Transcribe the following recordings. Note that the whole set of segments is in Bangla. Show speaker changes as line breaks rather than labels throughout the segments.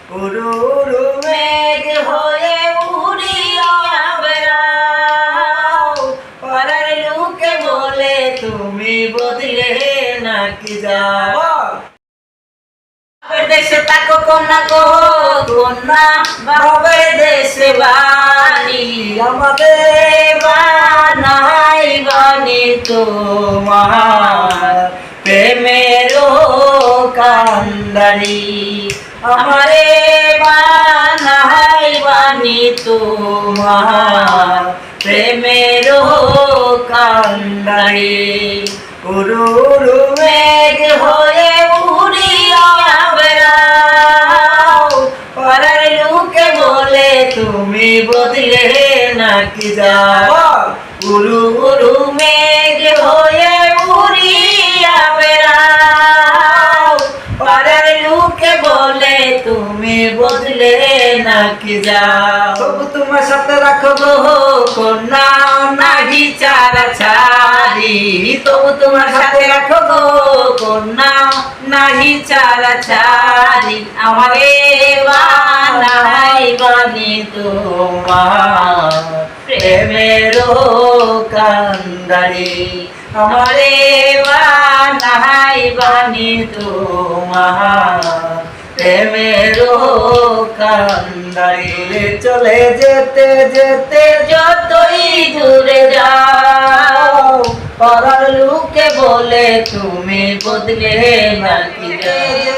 উড়ু উড়ু মেঘ হয়ে উড়িয়া বেড়াও, পাড়ার লোকে বলে তুমি বদলে নাকি যাও। দেশে থাকো কন্যা গো কন্যা, বাবার দেশে বাড়ি, আমাদের বানাই বাণী তোমার প্রেমেরও কান্দারি, আমারে বানাই বাণী তোমার প্রেমেরও কান্দারি। উড়ু উড়ু মেঘ হয়ে উড়িয়া বেড়াও, পাড়ার লোকে বলে তুমি বদলে নাকি যাও। উড়ু উড়ু মেঘ হয়ে উড়িয়া বেড়াও, পাড়ার লোকে বলে তুমি বদলে নাকি যাও। তবু তোমার সাথে রাখো গো কন্যা নাহি চারা ছাড়ি, তবু তোমার সাথে রাখো গো কন্যা নাহি চারা ছাড়ি, আমারে বানাই বাণী তোমার প্রেমেরও কান্দারি, আমারে বানাই বাণী তোমার প্রেমেরও কান্দারি। চলে যেতে যেতে যতই দূরে যাও, পাড়ার লোকে বলে তুমি বদলে নাকি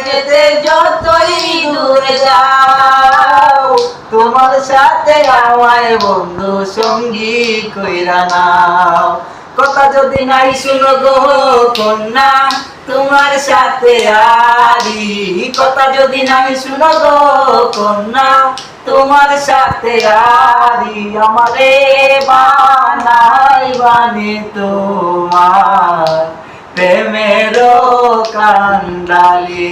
যেতে যতই দূরে যাও, তোমার সাথে আমায় বন্ধু সঙ্গী কইরা নাও। কথা যদি নাই শুনো গো কন্যা তোমার সাথে আরি, কথা যদি নাই শুনো গো কন্যা তোমার সাথে আরি, আমারে বানাই বাণী তোমার প্রেমেরও কান্দালি।